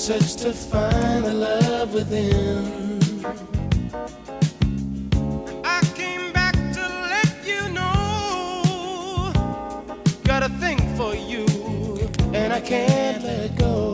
search to find the love within. I came back to let you know, got a thing for you, and I can't let go.